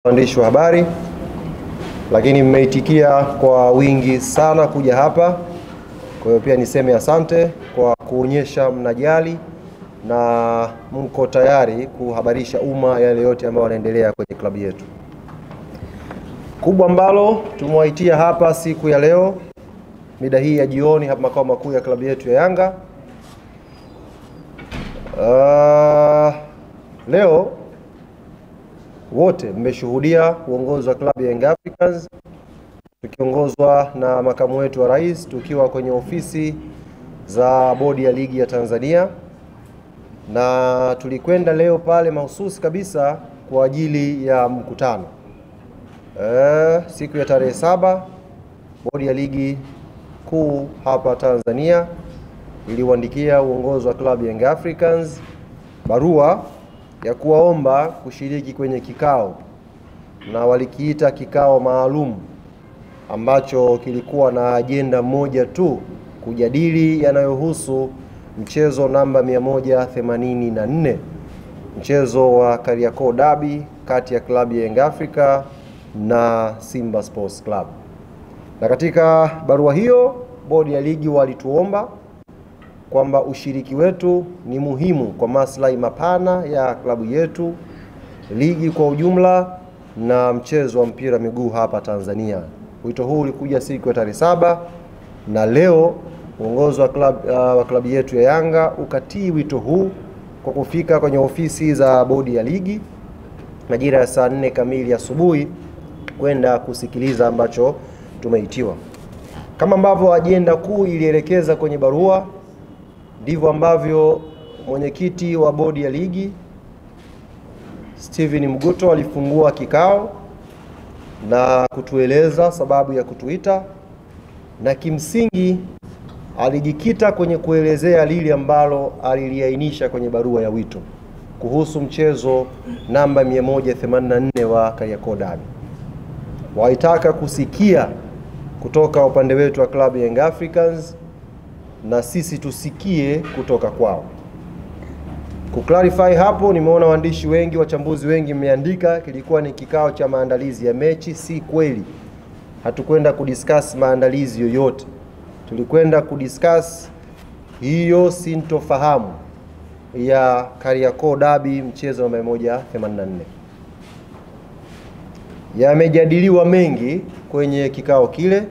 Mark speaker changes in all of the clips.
Speaker 1: Waandishi wa habari, lakini mmeitikia kwa wingi sana kuja hapa. Kwa hiyo pia niseme asante kwa kuonyesha mnajali na mko tayari kuhabarisha umma yale yote ambayo yanaendelea kwenye klabu yetu. Kubwa ambalo tumewaitia hapa siku ya leo mida hii ya jioni hapa makao makuu ya klabu yetu ya Yanga. Leo wote mmeshuhudia uongozi wa klabu ya Young Africans tukiongozwa na makamu wetu wa rais, tukiwa kwenye ofisi za bodi ya ligi ya Tanzania, na tulikwenda leo pale mahususi kabisa kwa ajili ya mkutano. Siku ya tarehe 7 bodi ya ligi kuu hapa Tanzania iliwaandikia uongozi wa klabu ya Young Africans barua ya kuwaomba kushiriki kwenye kikao, na walikiita kikao maalum ambacho kilikuwa na ajenda moja tu, kujadili yanayohusu mchezo namba 184, mchezo wa Kariakoo Derby kati ya klabu ya Young Africa na Simba Sports Club. Na katika barua hiyo bodi ya ligi walituomba kwamba ushiriki wetu ni muhimu kwa maslahi mapana ya klabu yetu, ligi kwa ujumla na mchezo wa mpira miguu hapa Tanzania. Wito huu ulikuja siku ya tarehe 7, na leo uongozi wa klabu yetu ya Yanga ukatii wito huu kwa kufika kwenye ofisi za bodi ya ligi majira ya saa 4 kamili asubuhi kwenda kusikiliza ambacho tumeitiwa. Kama ambavyo ajenda kuu ilielekeza kwenye barua, ndivyo ambavyo mwenyekiti wa bodi ya ligi Steven Mguto alifungua kikao na kutueleza sababu ya kutuita, na kimsingi alijikita kwenye kuelezea lile ambalo aliliainisha kwenye barua ya wito kuhusu mchezo namba 184 wa Kariakoo Derby. Waitaka kusikia kutoka upande wetu wa klabu ya Young Africans na sisi tusikie kutoka kwao. Kuclarify hapo, nimeona waandishi wengi, wachambuzi wengi mmeandika kilikuwa ni kikao cha maandalizi ya mechi. Si kweli. Hatukwenda kudiscuss maandalizi yoyote. Tulikwenda kudiscuss hiyo sintofahamu ya Kariakoo Derby, mchezo wa 184. Yamejadiliwa mengi kwenye kikao kile,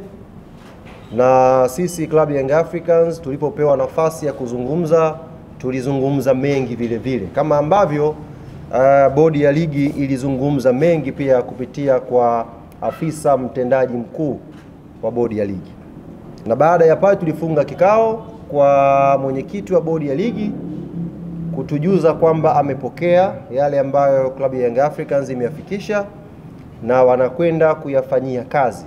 Speaker 1: na sisi klabu ya Young Africans tulipopewa nafasi ya kuzungumza tulizungumza mengi vile vile, kama ambavyo bodi ya ligi ilizungumza mengi pia kupitia kwa afisa mtendaji mkuu wa bodi ya ligi. Na baada ya pale tulifunga kikao kwa mwenyekiti wa bodi ya ligi kutujuza kwamba amepokea yale ambayo klabu ya Young Africans imeyafikisha na wanakwenda kuyafanyia kazi.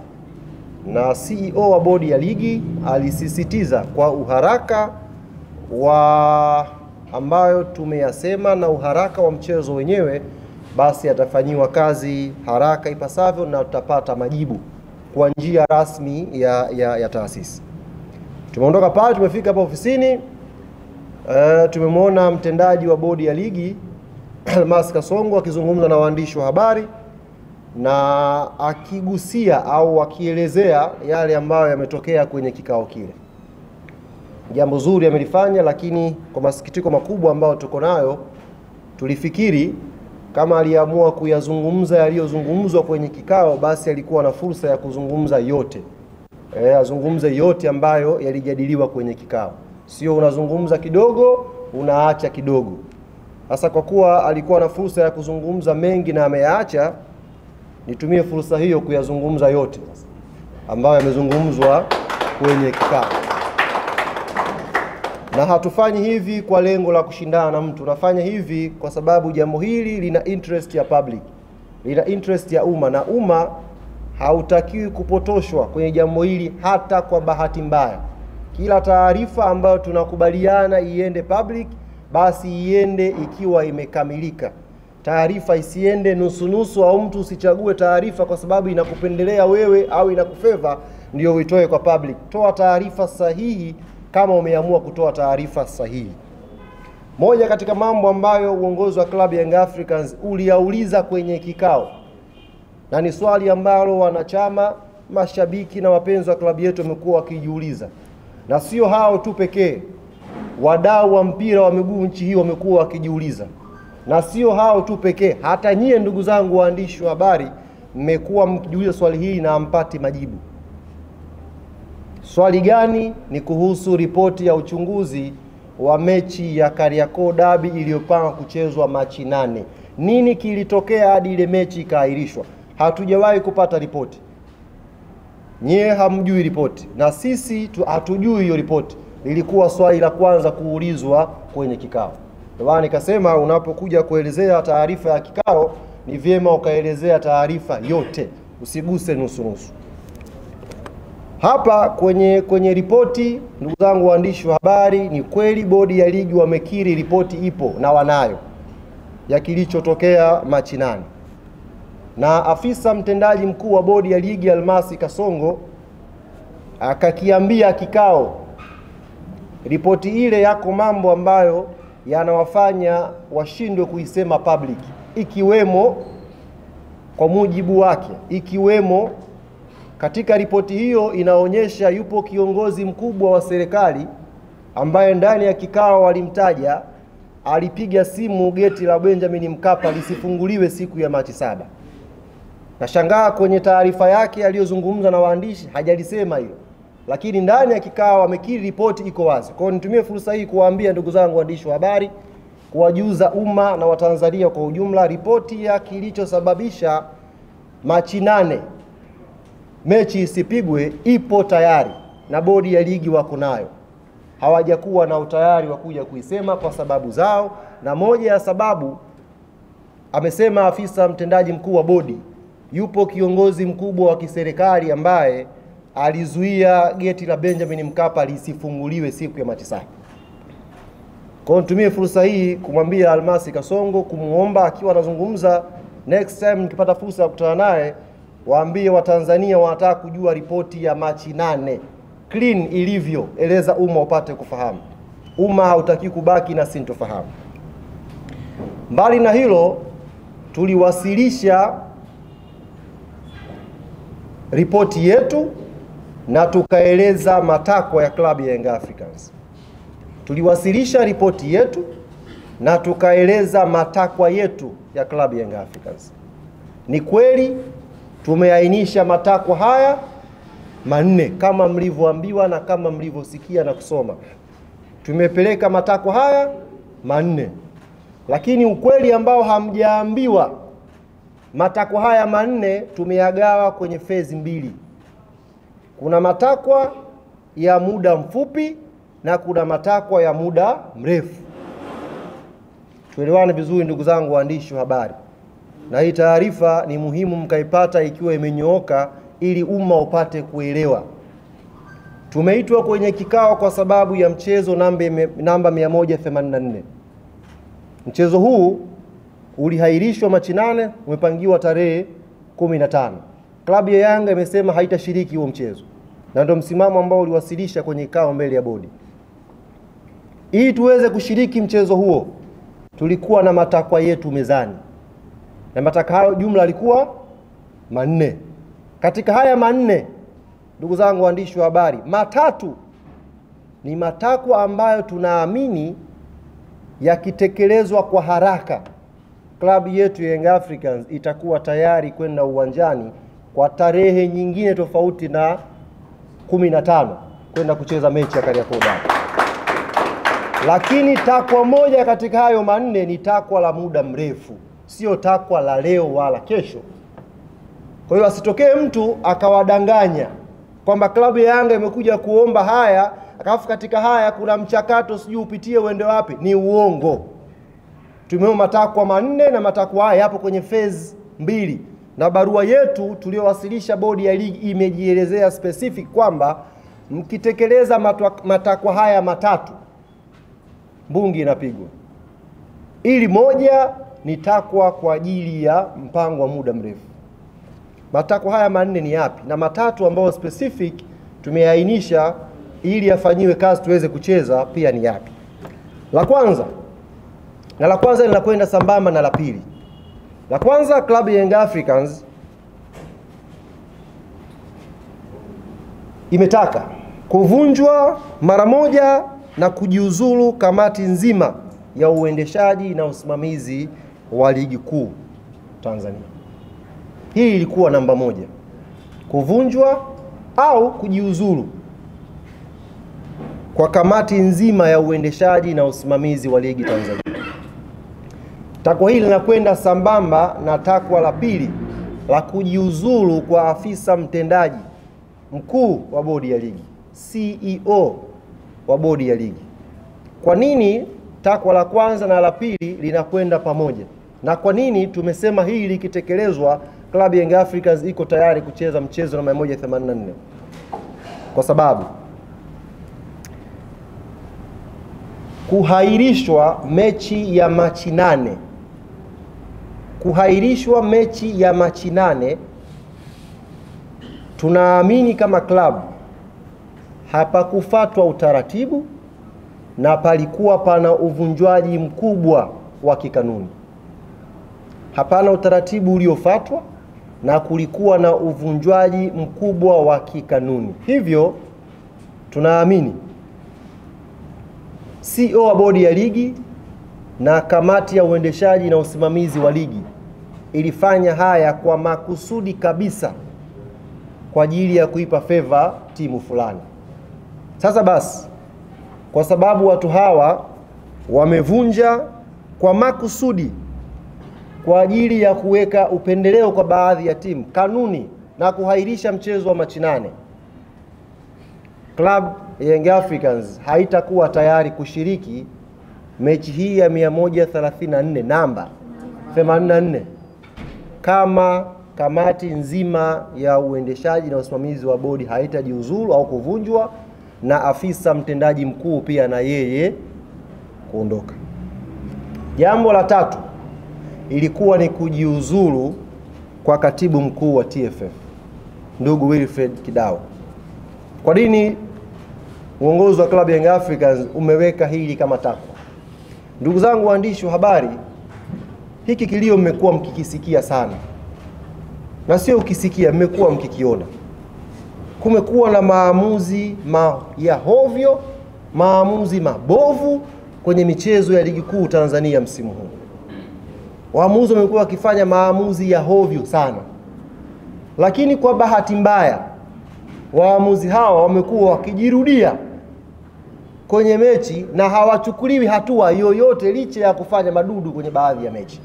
Speaker 1: Na CEO wa bodi ya ligi alisisitiza kwa uharaka wa ambayo tumeyasema na uharaka wa mchezo wenyewe, basi atafanyiwa kazi haraka ipasavyo na tutapata majibu kwa njia rasmi ya taasisi. Tumeondoka pale, tumefika hapa ofisini, tumemwona mtendaji wa bodi ya ligi Almas Kasongo akizungumza na waandishi wa habari na akigusia au akielezea yale ambayo yametokea kwenye kikao kile. Jambo zuri amelifanya, lakini kwa masikitiko makubwa ambayo tuko nayo, tulifikiri kama aliamua kuyazungumza yaliyozungumzwa kwenye kikao, basi alikuwa na fursa ya kuzungumza yote. Azungumze yote ambayo yalijadiliwa kwenye kikao. Sio unazungumza kidogo, unaacha kidogo. Sasa kwa kuwa alikuwa na fursa ya kuzungumza mengi na ameyaacha, nitumie fursa hiyo kuyazungumza yote ambayo yamezungumzwa kwenye kikao. Na hatufanyi hivi kwa lengo la kushindana na mtu. Nafanya hivi kwa sababu jambo hili lina interest ya public, lina interest ya umma, na umma hautakiwi kupotoshwa kwenye jambo hili hata kwa bahati mbaya. Kila taarifa ambayo tunakubaliana iende public, basi iende ikiwa imekamilika. Taarifa isiende nusu nusu, au mtu usichague taarifa kwa sababu inakupendelea wewe au inakufeva ndio uitoe kwa public. Toa taarifa sahihi kama umeamua kutoa taarifa sahihi. Moja katika mambo ambayo uongozi wa klabu ya Young Africans uliauliza kwenye kikao na ni swali ambalo wanachama, mashabiki na wapenzi wa klabu yetu wamekuwa wakijiuliza, na sio hao tu pekee, wadau wa mpira wa miguu nchi hii wamekuwa wakijiuliza, na sio hao tu pekee, hata nyie ndugu zangu waandishi wa habari mmekuwa mkijiuliza swali hili na hampati majibu. Swali gani? Ni kuhusu ripoti ya uchunguzi wa mechi ya Kariakoo Derby iliyopangwa kuchezwa Machi 8. Nini kilitokea hadi ile mechi ikaahirishwa? Hatujawahi kupata ripoti. Nyie hamjui ripoti na sisi hatujui hiyo ripoti. Lilikuwa swali la kwanza kuulizwa kwenye kikao. Ndio nikasema unapokuja kuelezea taarifa ya kikao ni vyema ukaelezea taarifa yote, usiguse nusu nusu. Hapa kwenye ripoti, ndugu zangu waandishi wa habari, ni kweli bodi ya ligi wamekiri ripoti ipo na wanayo ya kilichotokea Machi 8. Na afisa mtendaji mkuu wa bodi ya ligi Almasi Kasongo akakiambia kikao, ripoti ile yako mambo ambayo yanawafanya washindwe kuisema public, ikiwemo kwa mujibu wake, ikiwemo katika ripoti hiyo inaonyesha yupo kiongozi mkubwa wa serikali ambaye ndani ya kikao walimtaja, alipiga simu geti la Benjamin Mkapa lisifunguliwe siku ya Machi 7. Nashangaa kwenye taarifa yake aliyozungumza na waandishi hajalisema hilo, lakini ndani ya kikao wamekiri ripoti iko wazi. Kwa hiyo nitumie fursa hii kuwaambia ndugu zangu waandishi wa habari, kuwajuza umma na Watanzania kwa ujumla, ripoti ya kilichosababisha Machi 8 mechi isipigwe ipo tayari na bodi ya ligi wako nayo. Hawajakuwa na utayari wa kuja kuisema kwa sababu zao, na moja ya sababu amesema afisa mtendaji mkuu wa bodi, yupo kiongozi mkubwa wa kiserikali ambaye alizuia geti la Benjamin Mkapa lisifunguliwe siku ya Machi 7. Kwa nitumie fursa hii kumwambia Almasi Kasongo, kumuomba akiwa anazungumza next time nikipata fursa ya kukutana naye, waambie Watanzania wanataka kujua ripoti ya Machi 8 clean ilivyo, eleza umma upate kufahamu. Umma hautaki kubaki na sintofahamu. Mbali na hilo, tuliwasilisha ripoti yetu na tukaeleza matakwa ya klabu ya Young Africans. Tuliwasilisha ripoti yetu na tukaeleza matakwa yetu ya klabu ya Young Africans. Ni kweli tumeainisha matakwa haya 4 kama mlivyoambiwa na kama mlivyosikia na kusoma. Tumepeleka matakwa haya 4. Lakini ukweli ambao hamjaambiwa, matakwa haya 4 tumeyagawa kwenye phase 2. Kuna matakwa ya muda mfupi na kuna matakwa ya muda mrefu. Tuelewane vizuri ndugu zangu waandishi wa habari. Na hii taarifa ni muhimu mkaipata ikiwa imenyooka ili umma upate kuelewa. Tumeitwa kwenye kikao kwa sababu ya mchezo namba 184. Mchezo huu ulihairishwa Machi 8, umepangiwa tarehe 15. Klabu ya Yanga imesema haitashiriki huo mchezo. Na ndio msimamo ambao uliwasilisha kwenye kikao mbele ya bodi. Ili tuweze kushiriki mchezo huo, tulikuwa na matakwa yetu mezani. Na matakwa hayo jumla alikuwa 4. Katika haya 4, ndugu zangu waandishi wa habari, 3 ni matakwa ambayo tunaamini yakitekelezwa kwa haraka, klabu yetu ya Young Africans itakuwa tayari kwenda uwanjani kwa tarehe nyingine tofauti na 15 kwenda kucheza mechi ya Kariakoo Derby. Lakini takwa moja katika hayo 4 ni takwa la muda mrefu, sio takwa la leo wala kesho. Kwa hiyo asitokee mtu akawadanganya kwamba klabu ya Yanga imekuja kuomba haya, akafu katika haya kuna mchakato sijui upitie uende wapi. Ni uongo. Tumeomba matakwa 4 na matakwa haya yapo kwenye phase 2. Na barua yetu tuliyowasilisha bodi ya ligi imejielezea specific kwamba mkitekeleza matakwa haya 3, mbungi inapigwa. Ili moja ni takwa kwa ajili ya mpango wa muda mrefu. Matakwa haya 4 ni yapi? Na 3 ambao specific tumeainisha ili yafanyiwe kazi tuweze kucheza pia ni yapi? La kwanza linakwenda sambamba na la pili. La kwanza, klabu ya Young Africans imetaka kuvunjwa mara moja na kujiuzulu kamati nzima ya uendeshaji na usimamizi wa ligi kuu Tanzania. Hii ilikuwa namba moja, kuvunjwa au kujiuzulu kwa kamati nzima ya uendeshaji na usimamizi wa ligi Tanzania. Takwa hili linakwenda sambamba na takwa la pili la kujiuzulu kwa afisa mtendaji mkuu wa bodi ya ligi, CEO wa bodi ya ligi. Kwa nini takwa la kwanza na la pili linakwenda pamoja? Na kwa nini tumesema hili likitekelezwa klabu ya Young Africans iko tayari kucheza mchezo namba 184? Kwa sababu kuhairishwa mechi ya Machi 8, kuhairishwa mechi ya Machi 8, tunaamini kama klabu hapakufuatwa utaratibu na palikuwa pana uvunjwaji mkubwa wa kikanuni. Hapana utaratibu uliofuatwa na kulikuwa na uvunjwaji mkubwa wa kikanuni. Hivyo tunaamini CEO wa bodi ya ligi na kamati ya uendeshaji na usimamizi wa ligi ilifanya haya kwa makusudi kabisa kwa ajili ya kuipa favor timu fulani. Sasa basi, kwa sababu watu hawa wamevunja kwa makusudi kwa ajili ya kuweka upendeleo kwa baadhi ya timu kanuni na kuhairisha mchezo wa Machi 8, Club Young Africans haitakuwa tayari kushiriki mechi hii ya 134 namba 84 kama kamati nzima ya uendeshaji na usimamizi wa bodi haitajiuzulu au kuvunjwa na afisa mtendaji mkuu pia na yeye kuondoka. Jambo la tatu ilikuwa ni kujiuzulu kwa katibu mkuu wa TFF, ndugu Wilfred Kidao. Kwa nini uongozi wa klabu ya Young Africans umeweka hili kama takwa? Ndugu zangu waandishi wa habari, hiki kilio mmekuwa mkikisikia sana, na sio ukisikia, mmekuwa mkikiona. Kumekuwa na maamuzi ya hovyo, maamuzi mabovu kwenye michezo ya ligi kuu Tanzania msimu huu. Waamuzi wamekuwa wakifanya maamuzi ya hovyo sana, lakini kwa bahati mbaya waamuzi hawa wamekuwa wakijirudia kwenye mechi na hawachukuliwi hatua yoyote licha ya kufanya madudu kwenye baadhi ya mechi.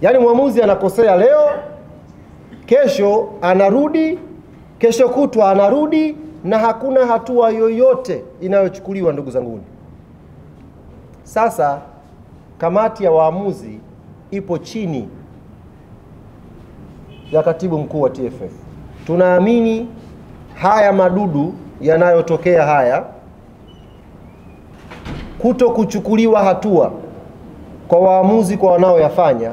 Speaker 1: Yaani mwamuzi anakosea leo, kesho anarudi, kesho kutwa anarudi, na hakuna hatua yoyote inayochukuliwa, ndugu zangu. Sasa kamati ya waamuzi ipo chini ya katibu mkuu wa TFF. Tunaamini haya madudu yanayotokea haya, kuto kuchukuliwa hatua kwa waamuzi kwa wanaoyafanya,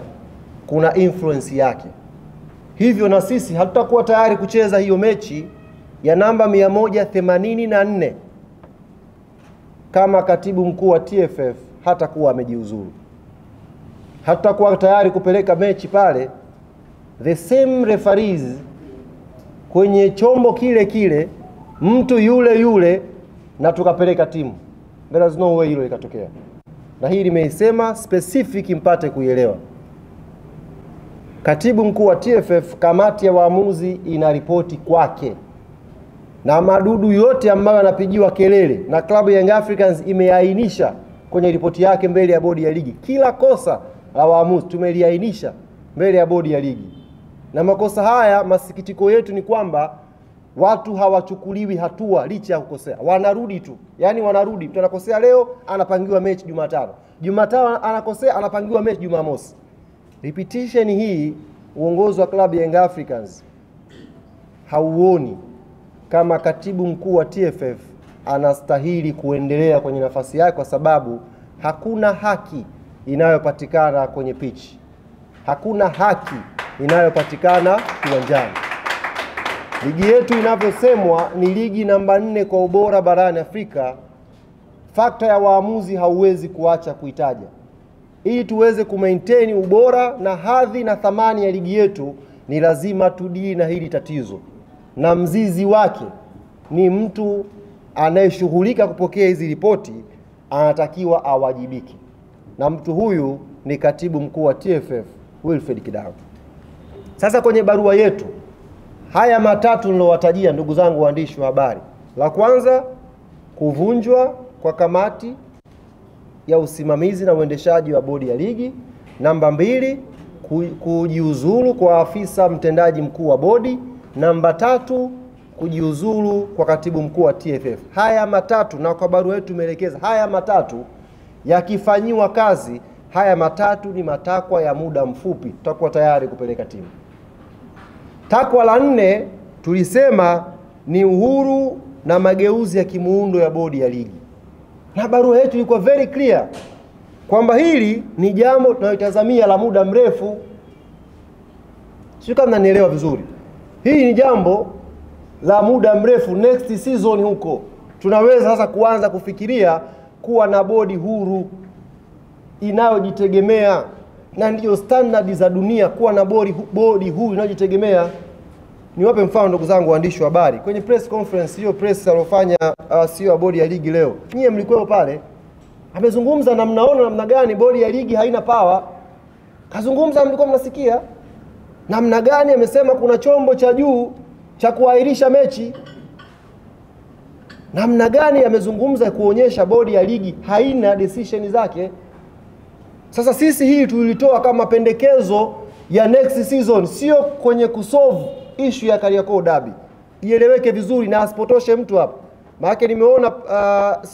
Speaker 1: kuna influence yake. Hivyo na sisi hatutakuwa tayari kucheza hiyo mechi ya namba 184 kama katibu mkuu wa TFF hatakuwa amejiuzuru. Hatutakuwa tayari kupeleka mechi pale the same referees kwenye chombo kile kile, mtu yule yule, na tukapeleka timu. There is no way hilo ikatokea. Na hii nimeisema specific mpate kuielewa. Katibu mkuu wa TFF, kamati ya waamuzi inaripoti kwake, na madudu yote ambayo yanapigiwa kelele na klabu ya Young Africans imeainisha kwenye ripoti yake mbele ya bodi ya ligi. Kila kosa la waamuzi tumeliainisha mbele ya bodi ya ligi. Na makosa haya, masikitiko yetu ni kwamba watu hawachukuliwi hatua licha ya kukosea. Wanarudi tu. Yaani wanarudi. Mtu anakosea leo, anapangiwa mechi Jumatano. Jumatano anakosea, anapangiwa mechi Jumamosi. Repetition hii uongozi wa klabu ya Young Africans hauoni kama katibu mkuu wa TFF anastahili kuendelea kwenye nafasi yake, kwa sababu hakuna haki inayopatikana kwenye pitch. Hakuna haki inayopatikana kiwanjani. Ligi yetu inavyosemwa ni ligi namba 4 kwa ubora barani Afrika. Fakta ya waamuzi hauwezi kuacha kuitaja. Ili tuweze kumaintain ubora na hadhi na thamani ya ligi yetu, ni lazima tudili na hili tatizo. na mzizi wake ni mtu anayeshughulika kupokea hizi ripoti, anatakiwa awajibike, na mtu huyu ni katibu mkuu wa TFF Wilfred Kidao. Sasa kwenye barua yetu haya matatu nilowatajia, ndugu zangu waandishi wa habari: la kwanza, kuvunjwa kwa kamati ya usimamizi na uendeshaji wa bodi ya ligi; namba 2, kujiuzulu kwa afisa mtendaji mkuu wa bodi; namba 3, kujiuzulu kwa katibu mkuu wa TFF. Haya matatu, na kwa barua yetu tumeelekeza haya matatu yakifanyiwa kazi, haya matatu ni matakwa ya muda mfupi, tutakuwa tayari kupeleka timu. Takwa la 4 tulisema ni uhuru na mageuzi ya kimuundo ya bodi ya ligi, na barua yetu ilikuwa very clear kwamba hili ni jambo tunalotazamia la muda mrefu. Sio kama mnanielewa vizuri. Hii ni jambo la muda mrefu. Next season huko tunaweza sasa kuanza kufikiria kuwa na bodi huru inayojitegemea, na ndio standard za dunia, kuwa na bodi huru inayojitegemea. Niwape mfano ndugu zangu waandishi wa habari. Kwenye press conference hiyo press alofanya CEO wa bodi ya ligi leo, nyie mlikuwa pale, amezungumza na mnaona namna gani bodi ya ligi haina power. Kazungumza, mlikuwa mnasikia namna gani amesema kuna chombo cha juu cha kuahirisha mechi, namna gani amezungumza kuonyesha bodi ya ligi haina decision zake. Sasa sisi hii tulitoa kama pendekezo ya next season, sio kwenye kusolve issue ya Kariakoo Derby. Ieleweke vizuri na asipotoshe mtu hapa. Maana nimeona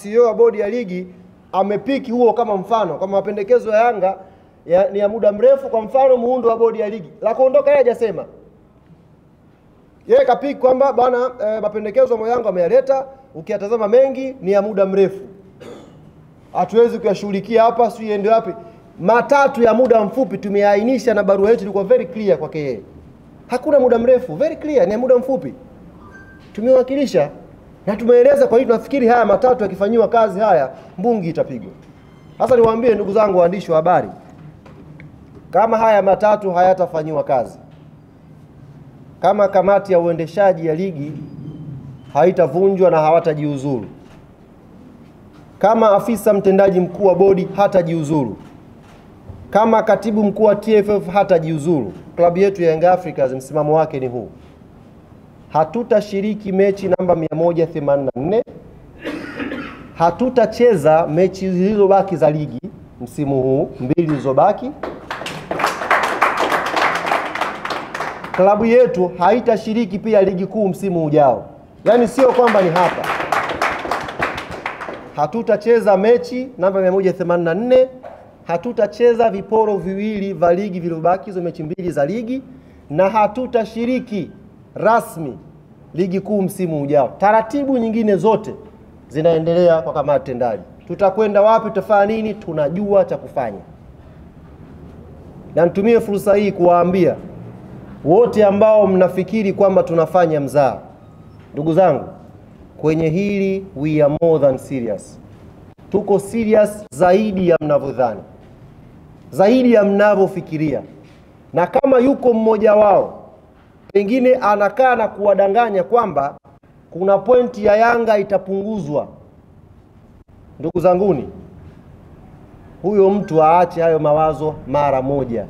Speaker 1: CEO wa bodi ya ligi amepiki huo kama mfano, kama mapendekezo ya Yanga ni ya muda mrefu, kwa mfano muundo wa bodi ya ligi. La kuondoka yeye hajasema. Yeye kapiki kwamba bwana mapendekezo ya Yanga ameyaleta, ukiyatazama mengi ni ya muda mrefu, hatuwezi kuyashughulikia hapa, si iende wapi. Matatu ya muda mfupi tumeainisha, na barua yetu ilikuwa very clear kwake yeye. Hakuna muda mrefu, very clear, ni muda mfupi. Tumewakilisha na tumeeleza kwa hiyo tunafikiri haya matatu yakifanywa kazi, haya mbungi itapigwa. Sasa niwaambie ndugu zangu waandishi wa habari, kama haya matatu hayatafanywa kazi, kama kamati ya uendeshaji ya ligi haitavunjwa na hawatajiuzuru, kama afisa mtendaji mkuu wa bodi hatajiuzuru, kama katibu mkuu wa TFF hatajiuzuru, klabu yetu ya Young Africans msimamo wake ni huu: hatutashiriki mechi namba 184, hatutacheza mechi zilizobaki za ligi msimu huu, 2 zilizobaki. Klabu yetu haitashiriki pia ligi kuu msimu ujao. Yaani sio kwamba ni hapa. Hatutacheza mechi namba 184, hatutacheza viporo viwili vya ligi vilivyobaki, hizo mechi 2 za ligi, na hatutashiriki rasmi ligi kuu msimu ujao. Taratibu nyingine zote zinaendelea kwa kamati tendaji. Tutakwenda wapi, tutafanya nini, tunajua cha kufanya. Na nitumie fursa hii kuwaambia wote ambao mnafikiri kwamba tunafanya mzaha, ndugu zangu, kwenye hili we are more than serious. Tuko serious zaidi ya mnavyodhani, zaidi ya mnavyofikiria. Na kama yuko mmoja wao pengine anakaa na kuwadanganya kwamba kuna pointi ya Yanga itapunguzwa, ndugu zanguni, huyo mtu aache hayo mawazo mara moja.